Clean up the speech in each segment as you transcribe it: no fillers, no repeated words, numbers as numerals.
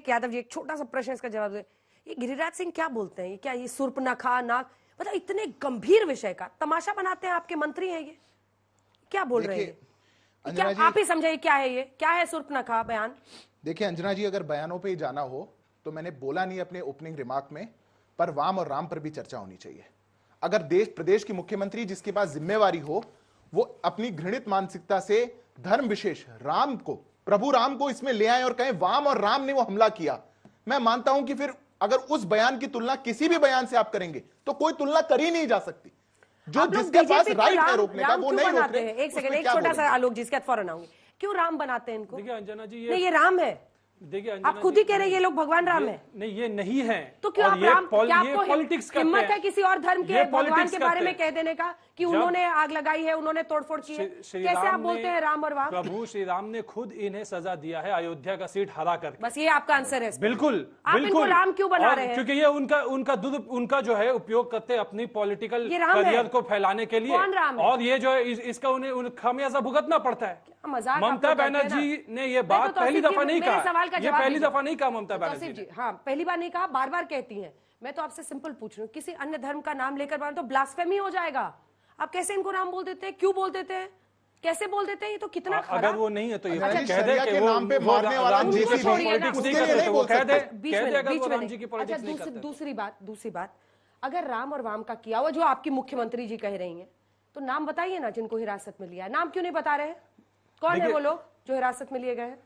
विवेक यादव जी, एक छोटा सा प्रश्न इसका जवाब दे। ये गिरिराज सिंह क्या बोलते हैं? ये क्या ये सुर्पनखा नाक, मतलब इतने गंभीर विषय का तमाशा बनाते हैं? आपके मंत्री हैं ये, क्या बोल रहे हैं? क्या आप ही समझाइए, क्या है ये, क्या है सुर्पनखा बयान? देखिए अंजना जी, अगर बयानों पे ही जाना हो तो मैंने बोला नहीं अपने ओपनिंग रिमार्क में, पर वाम और राम पर भी चर्चा होनी चाहिए। अगर देश प्रदेश की मुख्यमंत्री जिसके पास जिम्मेवारी हो, वो अपनी घृणित मानसिकता से धर्म विशेष राम को, प्रभु राम को इसमें ले आए और कहें वाम और राम ने वो हमला किया, मैं मानता हूं कि फिर अगर उस बयान की तुलना किसी भी बयान से आप करेंगे तो कोई तुलना कर ही नहीं जा सकती। जो जिसके पास राइट है रोकने का वो नहीं रोक रहे। एक सेकंड, एक छोटा सा आलोक जिसके बाद फौरन आऊंगी। क्यों राम बनाते हैं इनको? देखिए अंजना जी, ये राम है। देखिए आप खुद ही कह रहे हैं ये लोग भगवान राम है। नहीं, ये नहीं है। तो क्यों आप राम, क्या आपको पॉलिटिक्स हिम्मत है किसी और धर्म के भगवान के बारे में कह देने का कि उन्होंने आग लगाई है, उन्होंने तोड़फोड़ की है? कैसे आप बोलते हैं राम और वाम? प्रभु श्री राम ने खुद इन्हें सजा दिया है अयोध्या का सीट हरा करके। बस ये आपका आंसर है? बिल्कुल। आप इनको राम क्यों बना रहे हैं? क्योंकि ये उनका जो है उपयोग करते हैं अपनी पॉलिटिकल करियर को फैलाने के लिए। और ये जो है इसका उन्हें खामियाजा भुगतना पड़ता है। ममता बनर्जी ने ये बात पहली दफा नहीं कहा, ये पहली दफा नहीं कहा ममता बनर्जी ने। हाँ, पहली बार नहीं कहा, बार बार कहती हैं। मैं तो आपसे सिंपल पूछ रही हूँ, किसी अन्य धर्म का नाम लेकर बात तो ब्लास्फेमी हो जाएगा। आप कैसे इनको राम बोल देते हैं? क्यों बोल देते हैं? कैसे बोल देते हैं? ये तो कितना खराब। अगर वो नहीं है तो ये कह दे कि वो नाम पे मारने वाला पॉलिटिक्स नहीं करते, वो कह दे अगर वो राम जी की पॉलिटिक्स नहीं करते। दूसरी बात, अगर राम और वाम का किया हुआ जो आपकी मुख्यमंत्री जी कह रही हैं, तो नाम बताइए ना जिनको हिरासत में लिया है। नाम क्यों नहीं बता रहे हैं? कौन है वो लोग जो हिरासत में लिए गए हैं?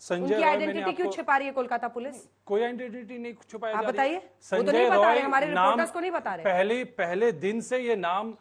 उनकी आइडेंटिटी क्यों छिपा रही है कोलकाता पुलिस? कोई आइडेंटिटी नहीं छुपाई जा रही। आप बताइए, वो तो नहीं बता रहे, हमारे रिपोर्टर्स को नहीं बता रहे। पहले दिन से ये नाम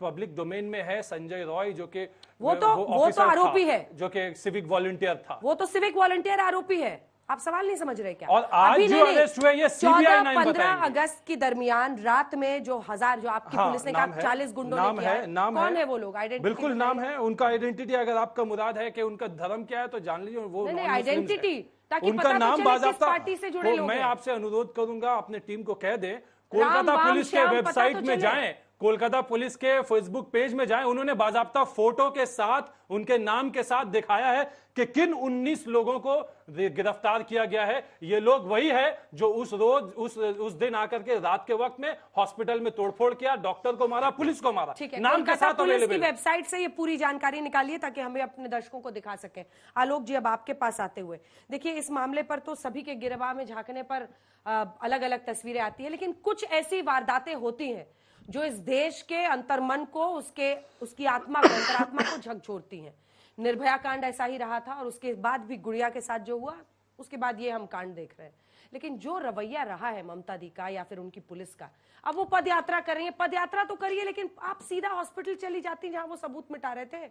पब्लिक डोमेन में है। संजय रॉय जो कि वो तो आरोपी है, जो कि सिविक वॉलंटियर था। वो तो सिविक वॉलंटियर आरोपी है। आप सवाल नहीं समझ रहे क्या? और आज जो अरेस्ट हुए ये सीबीआई 14-15 अगस्त के दरमियान रात में जो आपकी पुलिस ने कहा 40 गुंडों ने किया है, कौन है वो लोग? आइडेंटिटी बिल्कुल नाम है उनका। आइडेंटिटी अगर आपका मुराद है कि उनका धर्म क्या है तो जान लीजिए वो आइडेंटिटी, ताकि उनका नाम बाज़ाब्ता। पार्टी से जुड़े लोग। मैं आपसे अनुरोध करूंगा अपने टीम को कह दें, कोलकाता पुलिस के वेबसाइट में जाएं, कोलकाता पुलिस के फेसबुक पेज में जाएं। उन्होंने बाज़ाब्ता फोटो के साथ, उनके नाम के साथ दिखाया है कि किन 19 लोगों को गिरफ्तार किया गया है। ये लोग वही है जो उस दिन आकर के रात के वक्त में हॉस्पिटल में तोड़फोड़ किया, डॉक्टर को मारा, पुलिस को मारा। नाम के साथ पुलिस की वेबसाइट से ये पूरी जानकारी निकालिए ताकि हमें अपने दर्शकों को दिखा सकें। आलोक जी, अब आपके पास आते हुए, देखिए इस मामले पर तो सभी के गिरबान में झांकने पर अलग अलग तस्वीरें आती है, लेकिन कुछ ऐसी वारदातें होती हैं जो इस देश के अंतर्मन को, उसकी आत्मा को, अंतरात्मा को झकझोरती हैं। निर्भया कांड ऐसा ही रहा था, और उसके बाद भी गुड़िया के साथ जो हुआ, उसके बाद ये हम कांड देख रहे हैं। लेकिन जो रवैया रहा है ममता दी का या फिर उनकी पुलिस का, अब वो पद यात्रा कर रही है, पद यात्रा तो करिए, लेकिन आप सीधा हॉस्पिटल चली जाती जहां वो सबूत मिटा रहे थे।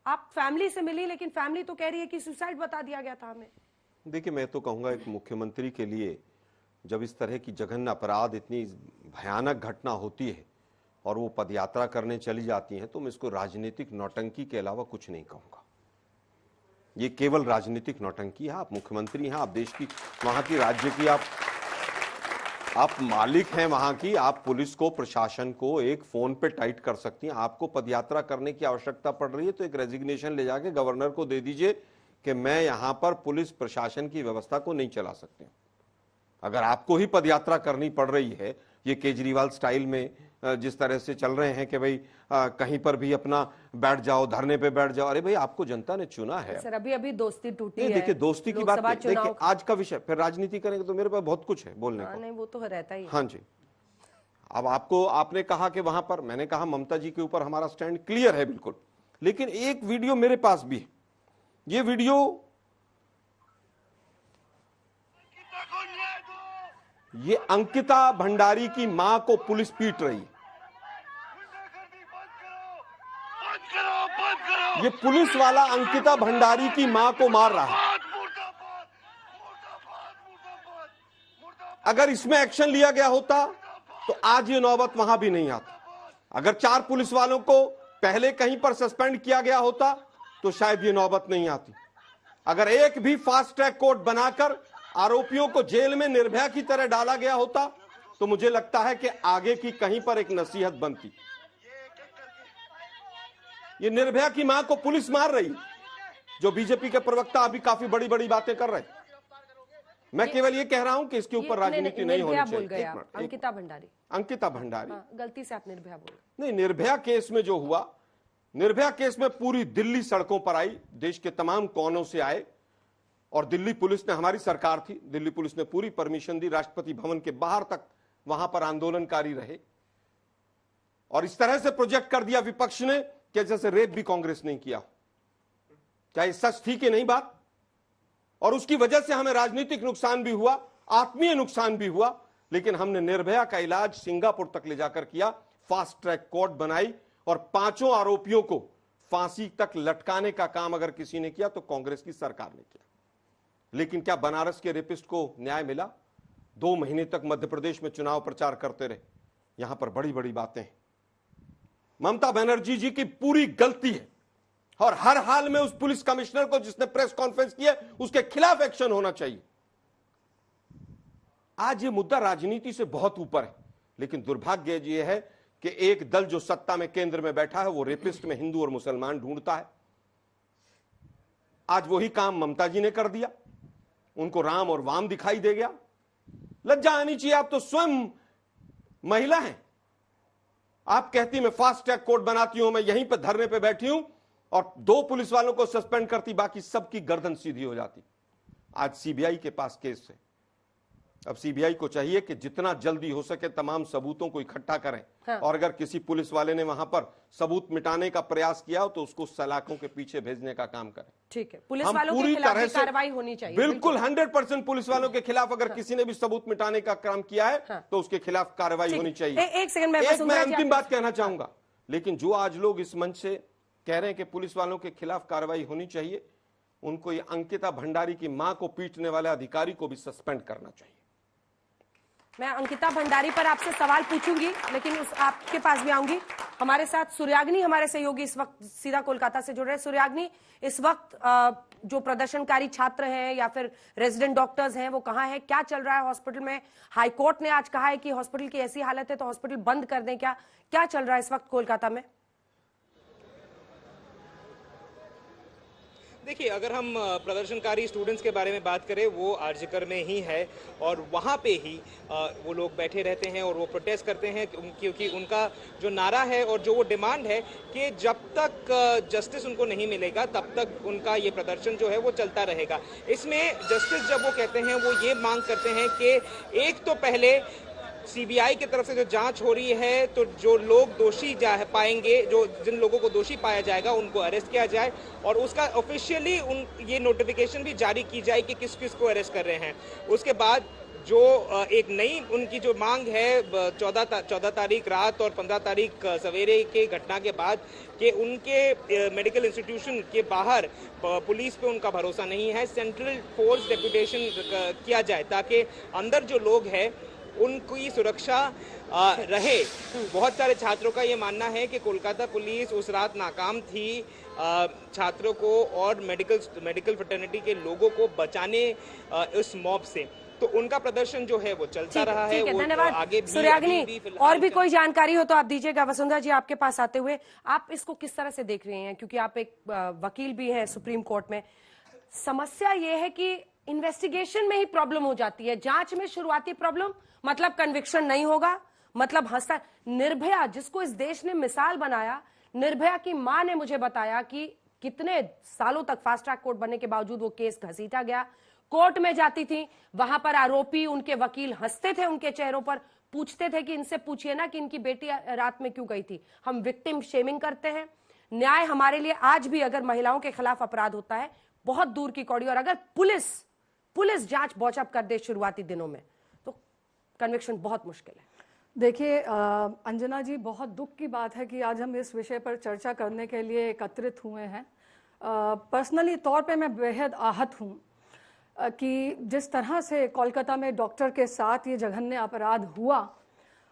आप फैमिली से मिली, लेकिन फैमिली तो कह रही है कि सुसाइड बता दिया गया था हमें। देखिए, मैं तो कहूंगा एक मुख्यमंत्री के लिए जब इस तरह की जघन्य अपराध, इतनी भयानक घटना होती है और वो पदयात्रा करने चली जाती हैं, तो मैं इसको राजनीतिक नौटंकी के अलावा कुछ नहीं कहूंगा। ये केवल राजनीतिक नौटंकी है। आप मुख्यमंत्री हैं, आप देश की, वहां की राज्य की आप मालिक हैं वहां की। आप पुलिस को, प्रशासन को एक फोन पे टाइट कर सकती हैं। आपको पदयात्रा करने की आवश्यकता पड़ रही है तो एक रेजिग्नेशन ले जाके गवर्नर को दे दीजिए कि मैं यहां पर पुलिस प्रशासन की व्यवस्था को नहीं चला सकते। अगर आपको ही पदयात्रा करनी पड़ रही है, ये केजरीवाल स्टाइल में जिस तरह से चल रहे हैं कि भाई कहीं पर भी अपना बैठ जाओ, धरने पे बैठ जाओ, अरे भाई आपको जनता ने चुना है। सर अभी दोस्ती टूटी है। देखिए, दोस्ती की बात देखिए, आज का विषय, फिर राजनीति करेंगे तो मेरे पास बहुत कुछ है बोलने को। नहीं, वो तो रहता ही। हाँ जी। अब आपने कहा कि वहां पर, मैंने कहा ममता जी के ऊपर हमारा स्टैंड क्लियर है बिल्कुल, लेकिन एक वीडियो मेरे पास भी है। ये वीडियो, ये अंकिता भंडारी की मां को पुलिस पीट रही है। ये पुलिस वाला अंकिता भंडारी की मां को मार रहा है। अगर इसमें एक्शन लिया गया होता तो आज ये नौबत वहां भी नहीं आती। अगर 4 पुलिस वालों को पहले कहीं पर सस्पेंड किया गया होता तो शायद ये नौबत नहीं आती। अगर एक भी फास्ट ट्रैक कोर्ट बनाकर आरोपियों को जेल में निर्भया की तरह डाला गया होता तो मुझे लगता है कि आगे की कहीं पर एक नसीहत बनती। ये निर्भया की मां को पुलिस मार रही, जो बीजेपी के प्रवक्ता अभी काफी बड़ी बड़ी बातें कर रहे हैं। मैं केवल ये कह रहा हूं कि इसके ऊपर राजनीति नहीं होनी चाहिए। बोल गया अंकिता भंडारी। अंकिता भंडारी, गलती से आप निर्भया बोल। नहीं, निर्भया केस में जो हुआ, निर्भया केस में पूरी दिल्ली सड़कों पर आई, देश के तमाम कोनों से आए, और दिल्ली पुलिस ने, हमारी सरकार थी, दिल्ली पुलिस ने पूरी परमिशन दी, राष्ट्रपति भवन के बाहर तक वहां पर आंदोलनकारी रहे, और इस तरह से प्रोजेक्ट कर दिया विपक्ष ने कि जैसे रेप भी कांग्रेस नहीं किया। क्या ये सच थी कि नहीं बात? और उसकी वजह से हमें राजनीतिक नुकसान भी हुआ, आत्मीय नुकसान भी हुआ, लेकिन हमने निर्भया का इलाज सिंगापुर तक ले जाकर किया, फास्ट ट्रैक कोर्ट बनाई, और 5 आरोपियों को फांसी तक लटकाने का काम अगर किसी ने किया तो कांग्रेस की सरकार ने किया। लेकिन क्या बनारस के रेपिस्ट को न्याय मिला? 2 महीने तक मध्य प्रदेश में चुनाव प्रचार करते रहे। यहां पर बड़ी बड़ी बातें हैं। ममता बनर्जी जी की पूरी गलती है, और हर हाल में उस पुलिस कमिश्नर को जिसने प्रेस कॉन्फ्रेंस की है उसके खिलाफ एक्शन होना चाहिए। आज ये मुद्दा राजनीति से बहुत ऊपर है, लेकिन दुर्भाग्य यह है कि एक दल जो सत्ता में केंद्र में बैठा है वो रेपिस्ट में हिंदू और मुसलमान ढूंढता है। आज वही काम ममता जी ने कर दिया, उनको राम और वाम दिखाई दे गया। लज्जा आनी चाहिए, आप तो स्वयं महिला हैं। आप कहती मैं फास्ट ट्रैक कोर्ट बनाती हूं, मैं यहीं पर धरने पे बैठी हूं, और 2 पुलिस वालों को सस्पेंड करती, बाकी सबकी गर्दन सीधी हो जाती। आज सीबीआई के पास केस है। अब सीबीआई को चाहिए कि जितना जल्दी हो सके तमाम सबूतों को इकट्ठा करें, हाँ। और अगर किसी पुलिस वाले ने वहां पर सबूत मिटाने का प्रयास किया हो तो उसको सलाखों के पीछे भेजने का काम करें। ठीक है, पुलिस वालों के खिलाफ भी कार्रवाई होनी चाहिए। बिल्कुल 100% पुलिस वालों के खिलाफ अगर किसी ने भी सबूत मिटाने का काम किया है तो उसके खिलाफ कार्रवाई होनी चाहिए। एक सेकंड में मैं अंतिम बात कहना चाहूंगा, लेकिन जो आज लोग इस मंच से कह रहे हैं कि पुलिस वालों के खिलाफ कार्रवाई होनी चाहिए, उनको ये अंकिता भंडारी की मां को पीटने वाले अधिकारी को भी सस्पेंड करना चाहिए। मैं अंकिता भंडारी पर आपसे सवाल पूछूंगी, लेकिन आपके पास भी आऊंगी। हमारे साथ सूर्याग्नि हमारे सहयोगी इस वक्त सीधा कोलकाता से जुड़ रहे हैं। सूर्याग्नि, इस वक्त जो प्रदर्शनकारी छात्र हैं या फिर रेजिडेंट डॉक्टर्स हैं वो कहाँ हैं, क्या चल रहा है हॉस्पिटल में? हाईकोर्ट ने आज कहा है कि हॉस्पिटल की ऐसी हालत है तो हॉस्पिटल बंद कर दें, क्या चल रहा है इस वक्त कोलकाता में? देखिए, अगर हम प्रदर्शनकारी स्टूडेंट्स के बारे में बात करें, वो आरजीकर में ही है, और वहाँ पे ही वो लोग बैठे रहते हैं और वो प्रोटेस्ट करते हैं, क्योंकि उनका जो नारा है और जो वो डिमांड है कि जब तक जस्टिस उनको नहीं मिलेगा तब तक उनका ये प्रदर्शन जो है वो चलता रहेगा। इसमें जस्टिस जब वो कहते हैं, वो ये मांग करते हैं कि एक तो पहले सीबीआई की तरफ से जो जांच हो रही है, तो जो लोग दोषी पाएंगे, जिन लोगों को दोषी पाया जाएगा उनको अरेस्ट किया जाए, और उसका ऑफिशियली ये नोटिफिकेशन भी जारी की जाए कि किस किस को अरेस्ट कर रहे हैं। उसके बाद जो एक नई उनकी जो मांग है 14 तारीख रात और 15 तारीख सवेरे के घटना के बाद, कि उनके मेडिकल इंस्टीट्यूशन के बाहर पुलिस पे उनका भरोसा नहीं है, सेंट्रल फोर्स डेपुटेशन किया जाए ताकि अंदर जो लोग हैं उनकी सुरक्षा रहे। बहुत सारे छात्रों का ये मानना है कि कोलकाता पुलिस उस रात नाकाम थी छात्रों को और मेडिकल फ्रेटर्निटी के लोगों को बचाने इस मॉब से, तो उनका प्रदर्शन जो है वो चलता रहा है। धन्यवाद आगे सूर्याग्नि। और भी कोई जानकारी हो तो आप दीजिएगा। वसुंधरा जी, आपके पास आते हुए आप इसको किस तरह से देख रहे हैं, क्योंकि आप एक वकील भी हैं सुप्रीम कोर्ट में। समस्या ये है कि इन्वेस्टिगेशन में ही प्रॉब्लम हो जाती है, जांच में शुरुआती प्रॉब्लम, मतलब कन्विक्शन नहीं होगा, मतलब हस्ता निर्भया जिसको इस देश ने मिसाल बनाया, निर्भया की मां ने मुझे बताया कि कितने सालों तक फास्ट ट्रैक कोर्ट बनने के बावजूद वो केस घसीटा गया। कोर्ट में जाती थी, वहां पर आरोपी उनके वकील हंसते थे उनके चेहरों पर, पूछते थे कि इनसे पूछिए ना कि इनकी बेटी रात में क्यों गई थी। हम विक्टिम शेमिंग करते हैं। न्याय हमारे लिए आज भी अगर महिलाओं के खिलाफ अपराध होता है बहुत दूर की कौड़ी, और अगर पुलिस जांच बॉचअप कर दे शुरुआती दिनों में तो कन्विक्शन बहुत मुश्किल है। देखिए अंजना जी, बहुत दुख की बात है कि आज हम इस विषय पर चर्चा करने के लिए एकत्रित हुए हैं। पर्सनली तौर पे मैं बेहद आहत हूँ कि जिस तरह से कोलकाता में डॉक्टर के साथ ये जघन्य अपराध हुआ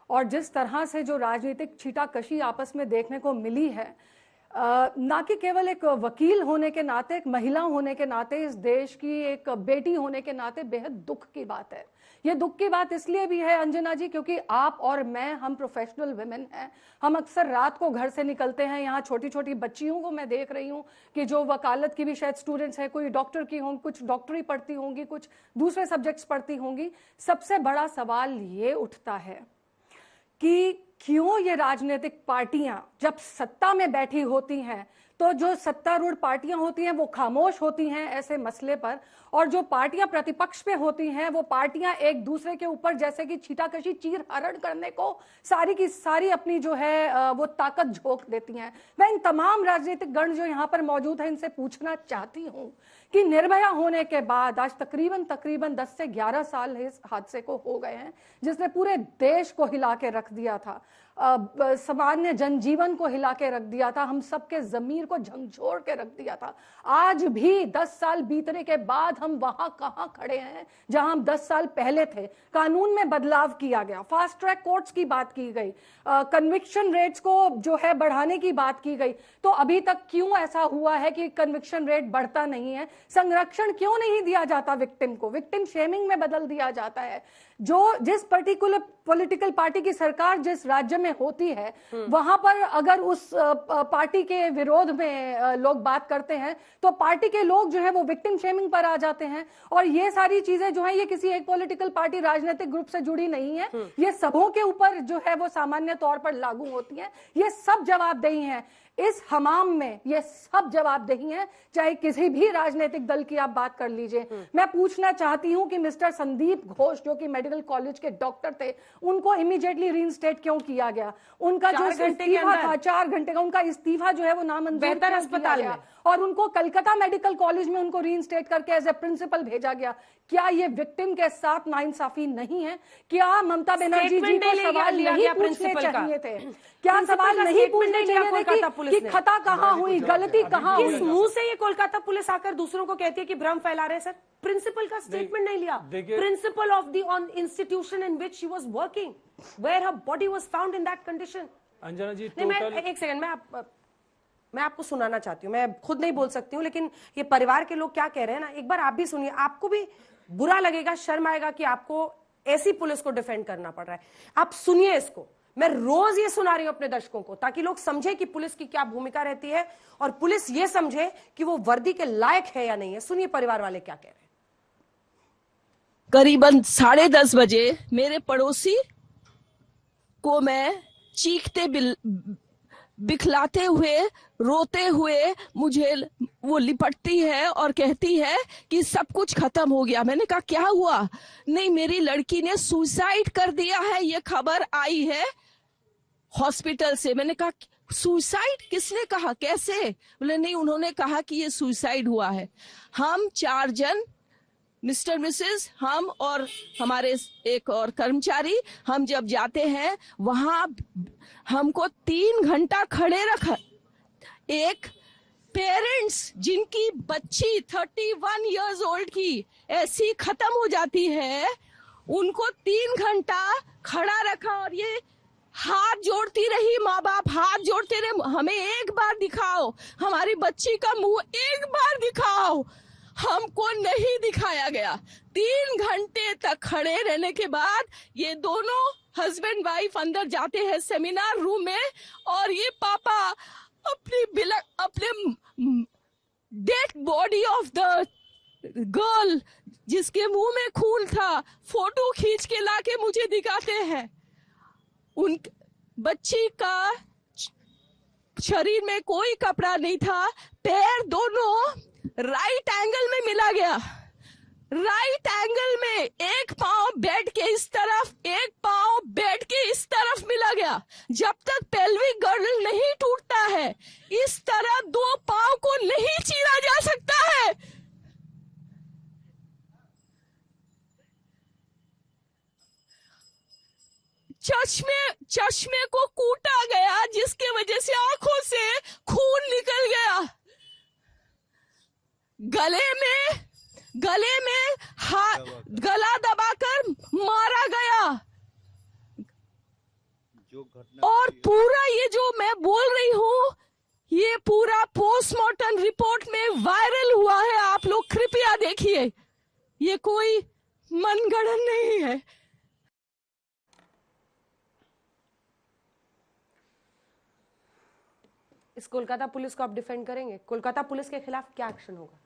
और जिस तरह से जो राजनीतिक छीटाकशी आपस में देखने को मिली है, ना कि केवल एक वकील होने के नाते, एक महिला होने के नाते, इस देश की एक बेटी होने के नाते बेहद दुख की बात है। ये दुख की बात इसलिए भी है अंजना जी, क्योंकि आप और मैं, हम प्रोफेशनल वुमेन हैं। हम अक्सर रात को घर से निकलते हैं। यहाँ छोटी छोटी बच्चियों को मैं देख रही हूँ कि जो वकालत की भी शायद स्टूडेंट्स है, कोई डॉक्टर की होंगी, कुछ डॉक्टरी पढ़ती होंगी, कुछ दूसरे सब्जेक्ट्स पढ़ती होंगी। सबसे बड़ा सवाल ये उठता है कि क्यों ये राजनीतिक पार्टियां जब सत्ता में बैठी होती हैं तो जो सत्तारूढ़ पार्टियां होती हैं वो खामोश होती हैं ऐसे मसले पर, और जो पार्टियां प्रतिपक्ष पे होती हैं वो पार्टियां एक दूसरे के ऊपर जैसे कि छीटाकशी, चीर हरण करने को सारी की सारी अपनी जो है वो ताकत झोंक देती हैं। मैं इन तमाम राजनीतिक गण जो यहाँ पर मौजूद है इनसे पूछना चाहती हूँ कि निर्भया होने के बाद आज तकरीबन 10 से 11 साल इस हादसे को हो गए हैं, जिसने पूरे देश को हिला के रख दिया था, सामान्य जनजीवन को हिला के रख दिया था, हम सबके जमीर को झंझोड़ के रख दिया था। आज भी 10 साल बीतने के बाद हम वहां कहां खड़े हैं जहां हम 10 साल पहले थे। कानून में बदलाव किया गया, फास्ट ट्रैक कोर्ट्स की बात की गई, कन्विक्शन रेट्स को जो है बढ़ाने की बात की गई, तो अभी तक क्यों ऐसा हुआ है कि कन्विक्शन रेट बढ़ता नहीं है? संरक्षण क्यों नहीं दिया जाता विक्टिम को? विक्टिम शेमिंग में बदल दिया जाता है। जो जिस पर्टिकुलर पॉलिटिकल पार्टी की सरकार जिस राज्य में होती है वहां पर अगर उस पार्टी के विरोध में लोग बात करते हैं तो पार्टी के लोग जो है वो विक्टिम शेमिंग पर आ जाते हैं। और ये सारी चीजें जो है ये किसी एक पॉलिटिकल पार्टी राजनीतिक ग्रुप से जुड़ी नहीं है, ये सबों के ऊपर जो है वो सामान्य तौर पर लागू होती है। ये सब जवाबदेही है इस हमाम में, ये सब जवाबदेही है, चाहे किसी भी राजनीतिक दल की आप बात कर लीजिए। मैं पूछना चाहती हूं कि मिस्टर संदीप घोष जो कि मेडिकल कॉलेज के डॉक्टर थे, उनको इमीडिएटली रीइंस्टेट क्यों किया गया? उनका जो इस्तीफा था 4 घंटे का, उनका इस्तीफा जो है वो नामंजूर बेहतर अस्पताल में, और उनको कलकत्ता मेडिकल कॉलेज में उनको रीइंस्टेट करके एज ए प्रिंसिपल भेजा गया। क्या ये विक्टिम के साथ नाइंसाफी नहीं है? क्या ममता बनर्जी जी को सवाल नहीं पूछने चाहिए थे? क्या सवाल नहीं पूछने चाहिए थे कि खता कहाँ हुई, गलती कहाँ हुई? किस मुंह से ये कोलकाता पुलिस आकर दूसरों को कहती है कि भ्रम फैला रहे? सर, प्रिंसिपल का स्टेटमेंट नहीं लिया। Principal of the institution in which she was working, where her body was found in that condition. Anjana ji, एक सेकंड, मैं आपको सुनाना चाहती हूँ, मैं खुद नहीं बोल सकती हूँ, लेकिन ये परिवार के लोग क्या कह रहे हैं ना, एक बार आप भी सुनिए। आपको भी बुरा लगेगा, शर्म आएगा कि आपको ऐसी पुलिस को डिफेंड करना पड़ रहा है। आप सुनिए इसको। मैं रोज ये सुना रही हूं अपने दर्शकों को ताकि लोग समझे कि पुलिस की क्या भूमिका रहती है और पुलिस ये समझे कि वो वर्दी के लायक है या नहीं है। सुनिए परिवार वाले क्या कह रहे हैं। करीबन 10:30 बजे मेरे पड़ोसी को मैं चीखते बिखलाते हुए, रोते हुए मुझे वो लिपटती है और कहती है कि सब कुछ खत्म हो गया। मैंने कहा क्या हुआ? नहीं, मेरी लड़की ने सुसाइड कर दिया है, ये खबर आई है हॉस्पिटल से। मैंने कहा सुसाइड? किसने कहा, कैसे? बोले नहीं, उन्होंने कहा कि ये सुसाइड हुआ है। हम 4 जन, मिस्टर मिसेस, हम और हमारे एक और कर्मचारी, हम जब जाते हैं वहां हमको 3 घंटा खड़े रखा। एक पेरेंट्स जिनकी बच्ची 31 इयर्स ओल्ड की ऐसी खत्म हो जाती है, उनको 3 घंटा खड़ा रखा और ये हाथ जोड़ती रही, माँ बाप हाथ जोड़ते रहे, हमें एक बार दिखाओ, हमारी बच्ची का मुंह एक बार दिखाओ। हमको नहीं दिखाया गया। 3 घंटे तक खड़े रहने के बाद ये दोनों हस्बैंड वाइफ अंदर जाते हैं सेमिनार रूम में, और ये पापा अपने dead body of the girl जिसके मुंह में खून था फोटो खींच के लाके मुझे दिखाते हैं। उन बच्ची का शरीर में कोई कपड़ा नहीं था, पैर दोनों राइट एंगल में मिला गया। राइट एंगल में एक पांव बेड के इस तरफ, एक पांव बेड के इस तरफ मिला गया। जब तक पेल्विक गर्डल नहीं टूटता है, इस तरह 2 पांव को नहीं चीरा जा सकता है। चश्मे को कूटा गया, जिसके वजह से आंखों से खून निकल गया। गले में गला दबाकर मारा गया। और पूरा ये जो मैं बोल रही हूँ, ये पूरा पोस्टमार्टम रिपोर्ट में वायरल हुआ है, आप लोग कृपया देखिए, ये कोई मनगढ़ंत नहीं है। इस कोलकाता पुलिस को आप डिफेंड करेंगे? कोलकाता पुलिस के खिलाफ क्या एक्शन होगा?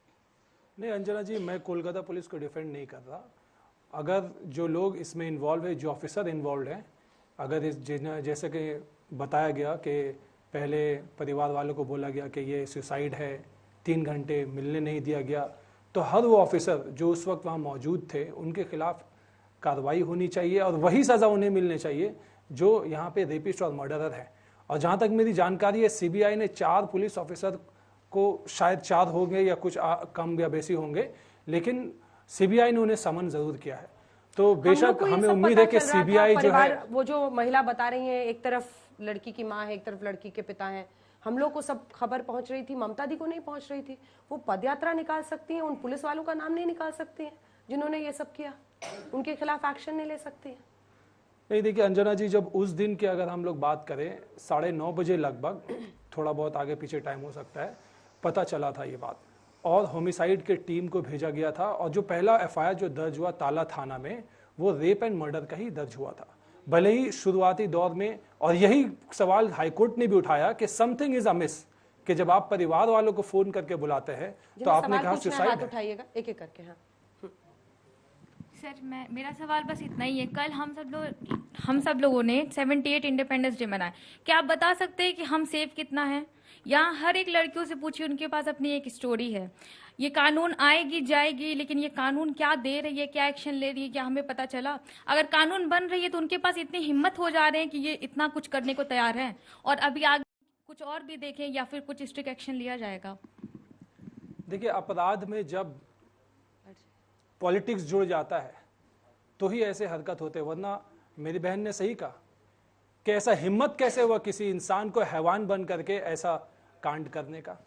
नहीं अंजना जी, मैं कोलकाता पुलिस को डिफेंड नहीं कर रहा। अगर जो लोग इसमें इन्वॉल्व है, जो ऑफिसर इन्वॉल्व है, अगर जैसे कि बताया गया कि पहले परिवार वालों को बोला गया कि ये सुसाइड है, 3 घंटे मिलने नहीं दिया गया, तो हर वो ऑफिसर जो उस वक्त वहाँ मौजूद थे उनके खिलाफ कार्रवाई होनी चाहिए और वही सज़ा उन्हें मिलनी चाहिए जो यहाँ पे रेपिस्ट और मर्डरर है। और जहाँ तक मेरी जानकारी है, सीबीआई ने 4 पुलिस ऑफिसर को, शायद 4 होंगे या कुछ कम या बेसी होंगे, लेकिन सीबीआई ने उन्हें समन जरूर किया है। तो बेशक हमें उम्मीद है कि सीबीआई जो है, वो जो महिला बता रही है, एक तरफ लड़की की माँ है, एक तरफ लड़की के पिता हैं, हम लोग को सब खबर पहुंच रही थी, ममता दी को नहीं पहुंच रही थी। वो पदयात्रा निकाल सकती हैं, उन पुलिस वालों का नाम नहीं निकाल सकती हैं जिन्होंने ये सब किया, उनके खिलाफ एक्शन नहीं ले सकती है। नहीं देखिए अंजना जी, जब उस दिन की अगर हम लोग बात करें, 9:30 बजे लगभग, थोड़ा बहुत आगे पीछे टाइम हो सकता है, पता चला था ये बात और होमिसाइड के टीम को भेजा गया था। और जो पहला एफआईआर जो दर्ज हुआ ताला थाना में, वो रेप एंड मर्डर का ही दर्ज हुआ था। भले ही शुरुआती दौर में, और यही सवाल हाईकोर्ट ने भी उठाया कि समथिंग इज अमिस, कि जब आप परिवार वालों को फोन करके बुलाते हैं तो आपने कहा सुसाइड। उठाइएगा एक एक करके। हाँ सर, मेरा सवाल बस इतना ही है। कल हम सब लोगों ने 78 इंडिपेंडेंस डे मनाया। क्या आप बता सकते हैं कि हम सेफ कितना है? यहाँ हर एक लड़कियों से पूछिए, उनके पास अपनी एक स्टोरी है। ये कानून आएगी जाएगी, लेकिन ये कानून क्या दे रही है, क्या एक्शन ले रही है, क्या हमें पता चला? अगर कानून बन रही है तो उनके पास इतनी हिम्मत हो जा रहे हैं कि ये इतना कुछ करने को तैयार है, और अभी आगे कुछ और भी देखें या फिर कुछ स्ट्रिक्ट एक्शन लिया जाएगा। देखिए, अपराध में जब पॉलिटिक्स जुड़ जाता है तो ही ऐसे हरकत होते, वरना मेरी बहन ने सही कहा कि ऐसा हिम्मत कैसे हुआ किसी इंसान को हैवान बन करके ऐसा कांड करने का?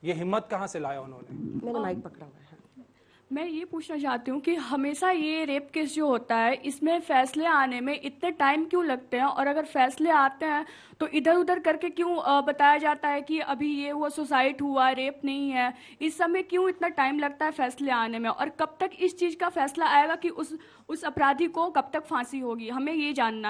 ये हिम्मत कहाँ से लाया उन्होंने? मैंने माइक पकड़ा हुआ है। मैं ये पूछना चाहती हूँ कि हमेशा ये रेप केस जो होता है, इसमें फैसले आने में इतने टाइम क्यों लगते हैं? और अगर फैसले आते हैं तो इधर उधर करके क्यों बताया जाता है कि अभी ये हुआ, सुसाइड हुआ, रेप नहीं है? इस समय क्यों इतना टाइम लगता है फैसले आने में? और कब तक इस चीज़ का फैसला आएगा कि उस अपराधी को कब तक फांसी होगी? हमें ये जानना है।